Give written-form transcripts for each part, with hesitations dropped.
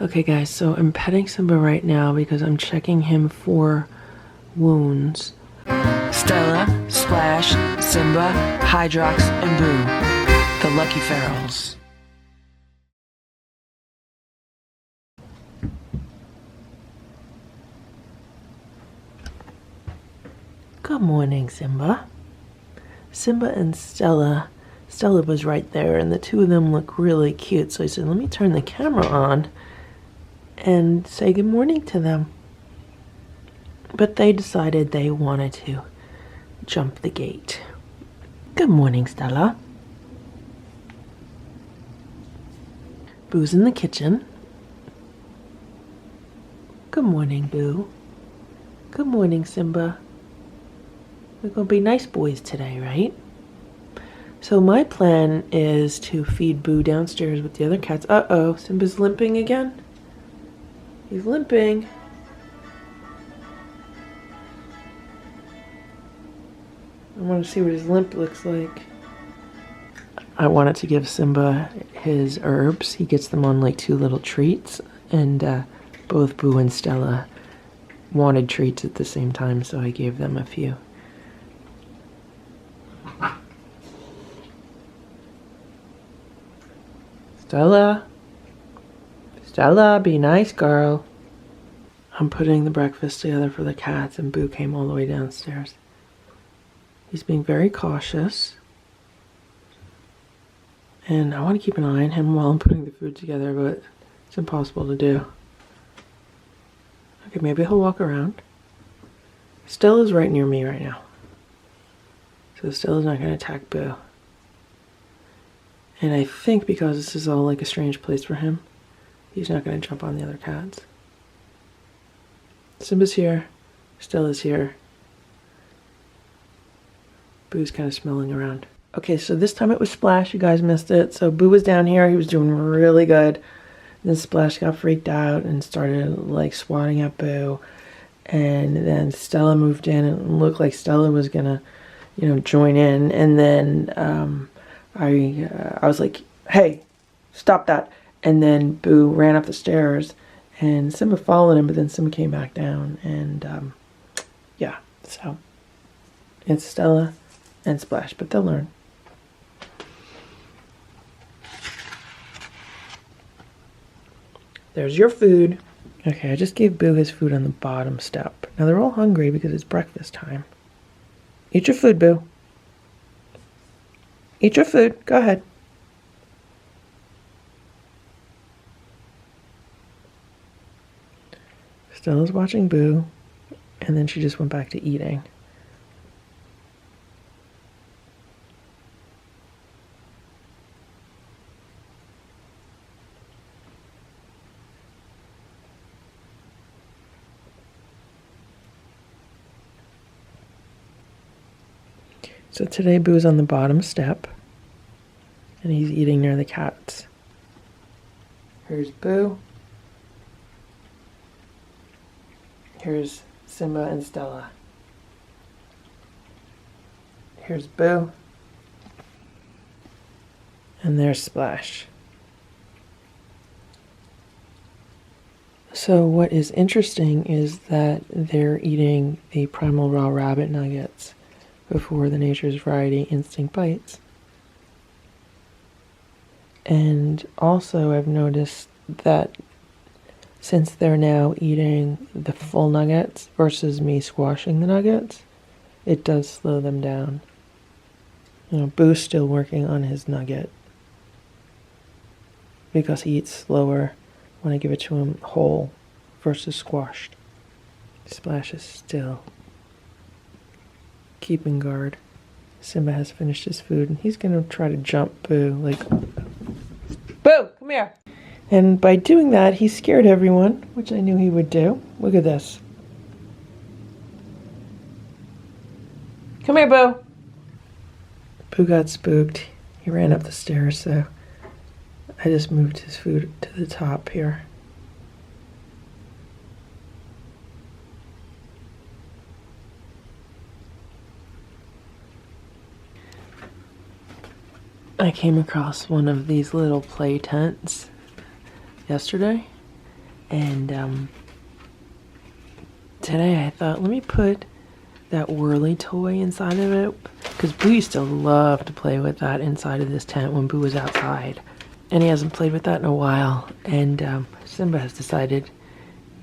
Okay guys, so I'm petting Simba right now because I'm checking him for wounds. Stella, Splash, Simba, Hydrox, and Boo, the LuckyFerals. Good morning, Simba. Simba and Stella was right there, and the two of them look really cute, so I said, let me turn the camera on and say good morning to them. But they decided they wanted to jump the gate. Good morning, Stella. Boo's in the kitchen. Good morning, Boo. Good morning, Simba. We're gonna be nice boys today, right? So my plan is to feed Boo downstairs with the other cats. Uh-oh, Simba's limping again? He's limping. I want to see what his limp looks like. I wanted to give Simba his herbs. He gets them on like 2 little treats, and both Boo and Stella wanted treats at the same time, so I gave them a few. Stella, be nice, girl. I'm putting the breakfast together for the cats, and Boo came all the way downstairs. He's being very cautious, and I want to keep an eye on him while I'm putting the food together, but it's impossible to do. Okay, maybe he'll walk around. Stella's right near me right now, so Stella's not going to attack Boo. And I think because this is all like a strange place for him, he's not going to jump on the other cats. Simba's here. Stella's here. Boo's kind of smelling around. Okay, so this time it was Splash. You guys missed it. So Boo was down here. He was doing really good. Then Splash got freaked out and started like swatting at Boo. And then Stella moved in, and it looked like Stella was gonna, join in. And then I was like, hey, stop that. And then Boo ran up the stairs, and Simba followed him, but then Simba came back down. And yeah, so it's Stella and Splash, but they'll learn. There's your food. Okay, I just gave Boo his food on the bottom step. Now they're all hungry because it's breakfast time. Eat your food, Boo. Eat your food. Go ahead. Stella's watching Boo, and then she just went back to eating. So today Boo's on the bottom step, and he's eating near the cats. Here's Boo. Here's Simba and Stella. Here's Boo. And there's Splash. So what is interesting is that they're eating the Primal Raw Rabbit Nuggets before the Nature's Variety Instinct Bites. And also I've noticed that since they're now eating the full nuggets versus me squashing the nuggets, it does slow them down. Boo's still working on his nugget because he eats slower when I give it to him whole versus squashed. Splash is still keeping guard. Simba has finished his food, and he's gonna try to jump Boo, like, Boo, come here! And by doing that, he scared everyone, which I knew he would do. Look at this. Come here, Boo! Boo got spooked. He ran up the stairs, so I just moved his food to the top here. I came across one of these little play tents yesterday, And today I thought, let me put that whirly toy inside of it, because Boo used to love to play with that inside of this tent when Boo was outside, and he hasn't played with that in a while. And Simba has decided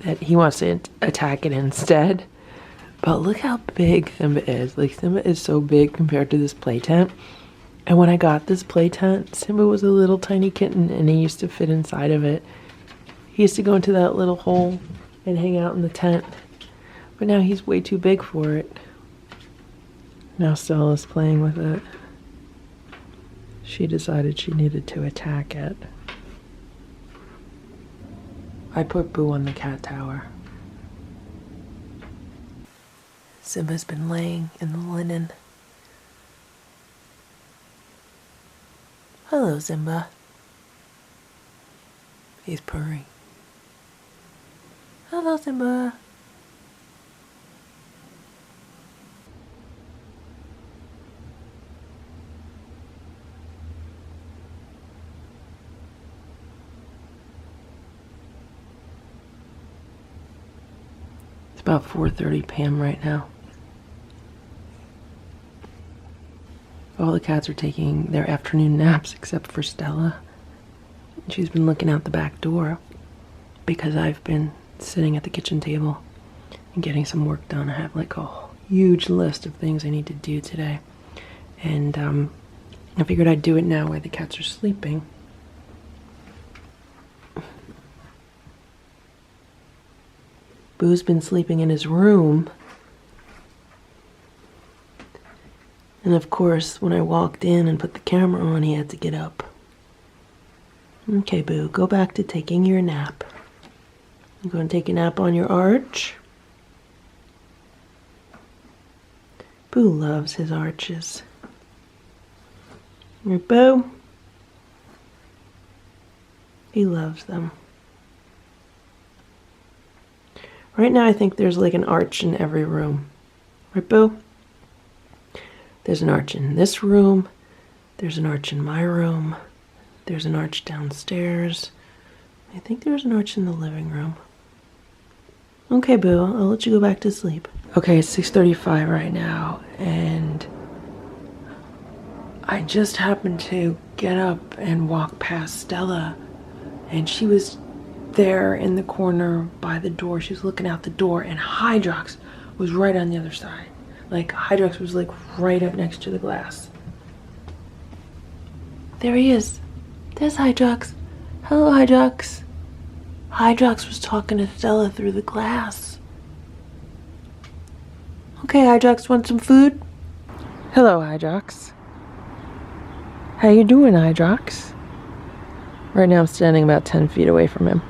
that he wants to attack it instead. But look how big Simba is. Like, Simba is so big compared to this play tent. And when I got this play tent, Simba was a little tiny kitten, and he used to fit inside of it. He used to go into that little hole and hang out in the tent. But now he's way too big for it. Now Stella's playing with it. She decided she needed to attack it. I put Boo on the cat tower. Simba's been laying in the linen. Hello, Simba. He's purring. Hello, Simba. It's about 4:30 p.m. right now. All the cats are taking their afternoon naps except for Stella. She's been looking out the back door because I've been sitting at the kitchen table and getting some work done. I have like a huge list of things I need to do today. And I figured I'd do it now while the cats are sleeping. Boo's been sleeping in his room. And of course, when I walked in and put the camera on, he had to get up. Okay, Boo, go back to taking your nap. You going to take a nap on your arch? Boo loves his arches. Right, Boo? He loves them. Right now, I think there's like an arch in every room. Right, Boo? There's an arch in this room. There's an arch in my room. There's an arch downstairs. I think there's an arch in the living room. Okay, Boo, I'll let you go back to sleep. Okay, it's 6:35 right now, and I just happened to get up and walk past Stella, and she was there in the corner by the door. She was looking out the door, and Hydrox was right on the other side. Like, Hydrox was like right up next to the glass. There he is. There's Hydrox. Hello, Hydrox. Hydrox was talking to Stella through the glass. Okay, Hydrox, want some food? Hello, Hydrox. How you doing, Hydrox? Right now I'm standing about 10 feet away from him.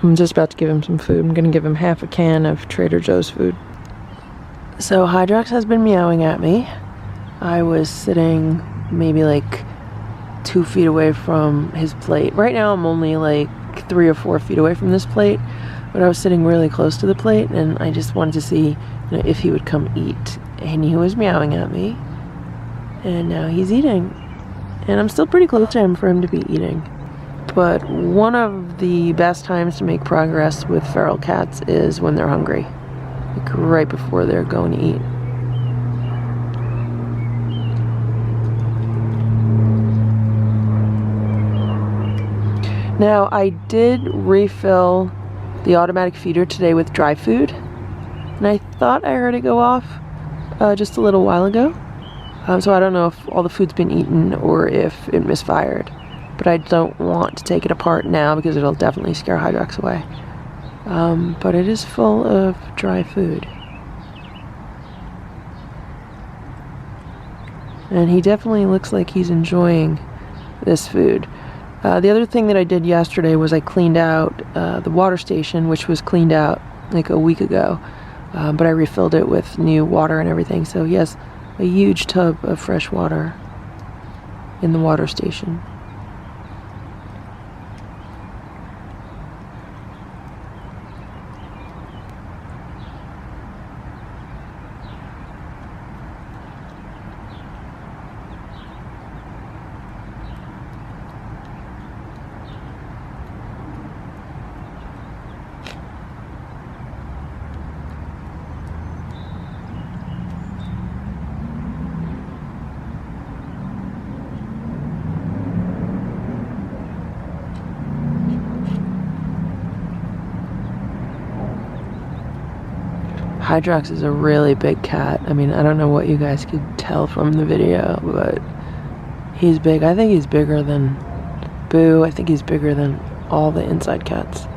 I'm just about to give him some food. I'm gonna give him half a can of Trader Joe's food. So Hydrox has been meowing at me. I was sitting maybe like 2 feet away from his plate. Right now I'm only like 3 or 4 feet away from this plate, but I was sitting really close to the plate, and I just wanted to see, if he would come eat. And he was meowing at me, and now he's eating. And I'm still pretty close to him for him to be eating. But one of the best times to make progress with feral cats is when they're hungry. Like right before they're going to eat. Now, I did refill the automatic feeder today with dry food. And I thought I heard it go off just a little while ago. So I don't know if all the food's been eaten or if it misfired. But I don't want to take it apart now because it'll definitely scare Hydrox away. But it is full of dry food. And he definitely looks like he's enjoying this food. The other thing that I did yesterday was I cleaned out the water station, which was cleaned out like a week ago. But I refilled it with new water and everything. So he has a huge tub of fresh water in the water station. Hydrox is a really big cat. I mean, I don't know what you guys could tell from the video, but he's big. I think he's bigger than Boo. I think he's bigger than all the inside cats.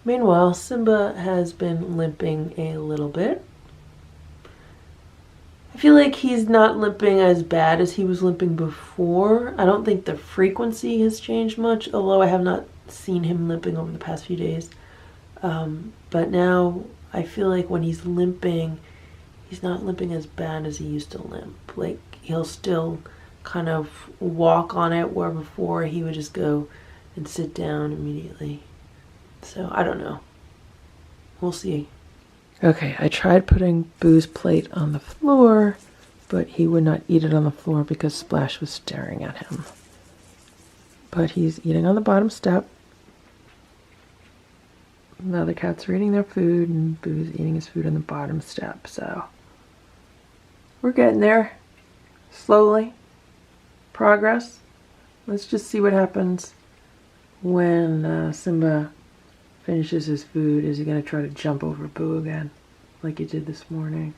Meanwhile, Simba has been limping a little bit. I feel like he's not limping as bad as he was limping before. I don't think the frequency has changed much, although I have not seen him limping over the past few days. But now I feel like when he's limping, he's not limping as bad as he used to limp. Like, he'll still kind of walk on it, where before he would just go and sit down immediately. So, I don't know. We'll see. Okay, I tried putting Boo's plate on the floor, but he would not eat it on the floor because Splash was staring at him. But he's eating on the bottom step. The other cats are eating their food, and Boo's eating his food on the bottom step, so we're getting there. Slowly. Progress. Let's just see what happens when Simba finishes his food. Is he going to try to jump over Boo again, like he did this morning?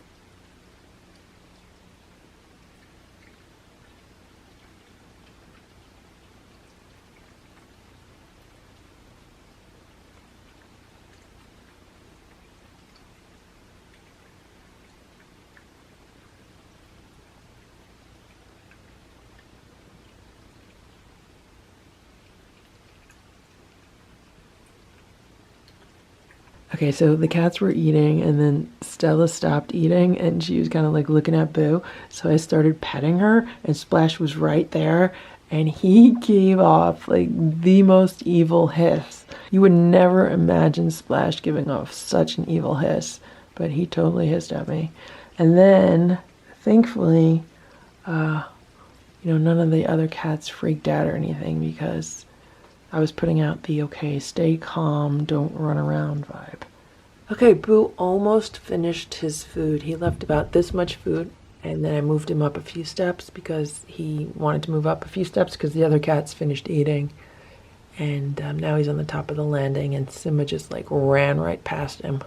Okay, so the cats were eating, and then Stella stopped eating, and she was kind of like looking at Boo. So I started petting her, and Splash was right there, and he gave off like the most evil hiss. You would never imagine Splash giving off such an evil hiss, but he totally hissed at me. And then, thankfully, none of the other cats freaked out or anything, because I was putting out the okay, stay calm, don't run around vibe. Okay, Boo almost finished his food. He left about this much food, and then I moved him up a few steps because he wanted to move up a few steps because the other cats finished eating. And now he's on the top of the landing, and Simba just like ran right past him.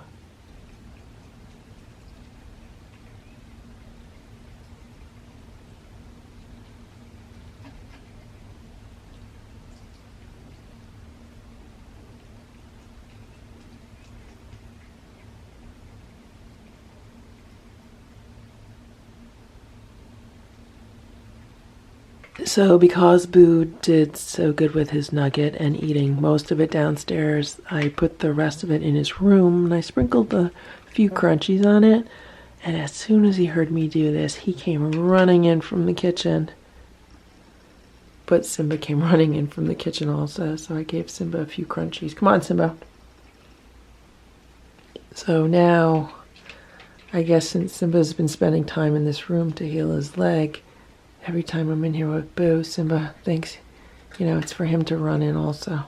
So because Boo did so good with his nugget and eating most of it downstairs, I put the rest of it in his room, and I sprinkled a few crunchies on it. And as soon as he heard me do this, he came running in from the kitchen. But Simba came running in from the kitchen also, so I gave Simba a few crunchies. Come on, Simba. So now, I guess since Simba's been spending time in this room to heal his leg, every time I'm in here with Boo, Simba thinks, it's for him to run in also.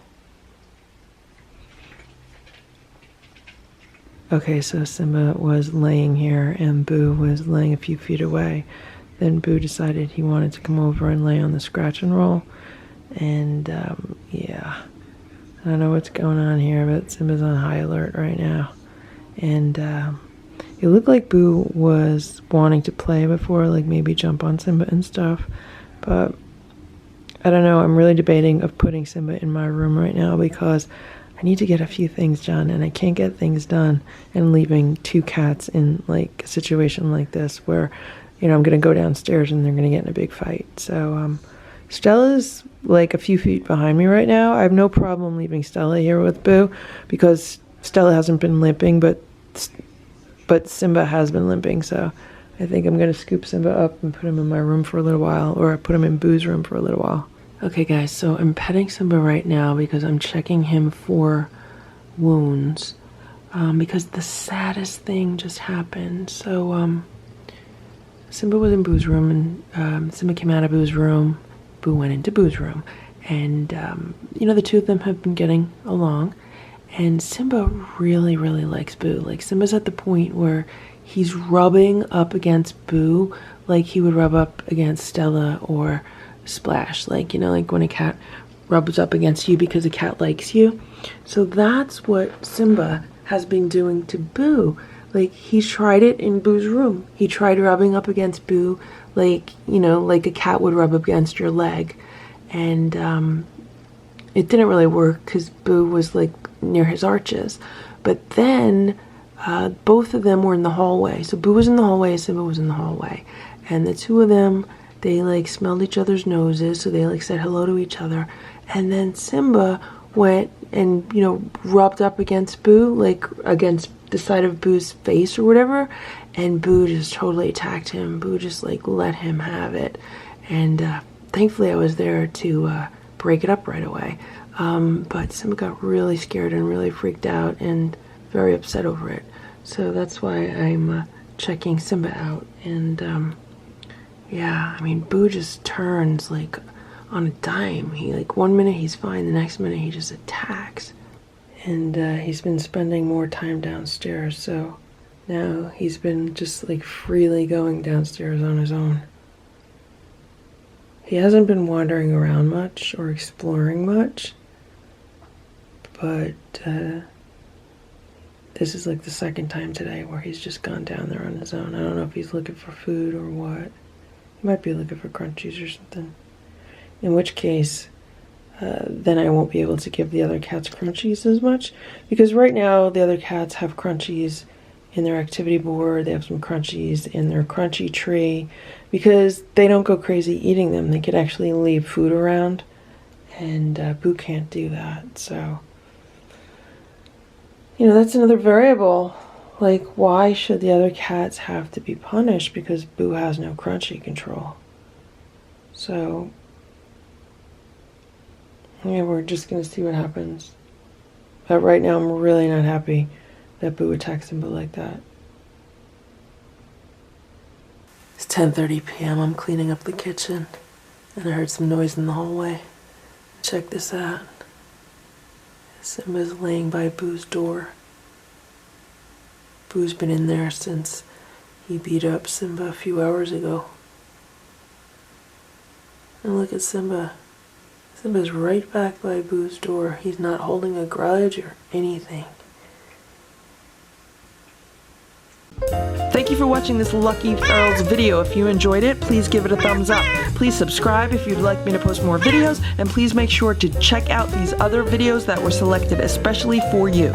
Okay, so Simba was laying here and Boo was laying a few feet away. Then Boo decided he wanted to come over and lay on the scratch and roll. And, yeah, I don't know what's going on here, but Simba's on high alert right now. And, it looked like Boo was wanting to play before, like maybe jump on Simba and stuff. But I don't know, I'm really debating of putting Simba in my room right now because I need to get a few things done, and I can't get things done and leaving two cats in like a situation like this where, I'm going to go downstairs and they're going to get in a big fight. So Stella's like a few feet behind me right now. I have no problem leaving Stella here with Boo because Stella hasn't been limping, but Simba has been limping, so I think I'm gonna scoop Simba up and put him in my room for a little while, or put him in Boo's room for a little while. Okay guys, so I'm petting Simba right now because I'm checking him for wounds, because the saddest thing just happened. So Simba was in Boo's room, and Simba came out of Boo's room, Boo went into Boo's room, and you know, the two of them have been getting along, and Simba really likes Boo. Like, Simba's at the point where he's rubbing up against Boo like he would rub up against Stella or Splash. Like, you know, like when a cat rubs up against you because a cat likes you. So that's what Simba has been doing to Boo. Like, he's tried it in Boo's room. He tried rubbing up against Boo like, you know, like a cat would rub up against your leg. And it didn't really work because Boo was like near his arches. But then both of them were in the hallway. So Boo was in the hallway, Simba was in the hallway. And the two of them, they like smelled each other's noses, so they like said hello to each other. And then Simba went and, you know, rubbed up against Boo, like against the side of Boo's face or whatever, and Boo just totally attacked him. Boo just like let him have it. And thankfully I was there to break it up right away. But Simba got really scared and really freaked out and very upset over it. So that's why I'm checking Simba out. And yeah, I mean, Boo just turns like on a dime. He like, one minute he's fine, the next minute he just attacks. And he's been spending more time downstairs, so now he's been just like freely going downstairs on his own. He hasn't been wandering around much or exploring much, but this is like the second time today where he's just gone down there on his own. I don't know if he's looking for food or what. He might be looking for crunchies or something. In which case, then I won't be able to give the other cats crunchies as much, because right now the other cats have crunchies in their activity board, they have some crunchies in their crunchy tree, because they don't go crazy eating them. They could actually leave food around, and Boo can't do that. So, you know, that's another variable. Like, why should the other cats have to be punished because Boo has no crunchy control? So yeah, we're just gonna see what happens. But right now I'm really not happy that Boo attacks Simba like that. It's 10:30 p.m. I'm cleaning up the kitchen and I heard some noise in the hallway. Check this out. Simba's laying by Boo's door. Boo's been in there since he beat up Simba a few hours ago. And look at Simba. Simba's right back by Boo's door. He's not holding a grudge or anything. Thank you for watching this LuckyFerals video. If you enjoyed it, please give it a thumbs up. Please subscribe if you'd like me to post more videos, and please make sure to check out these other videos that were selected especially for you.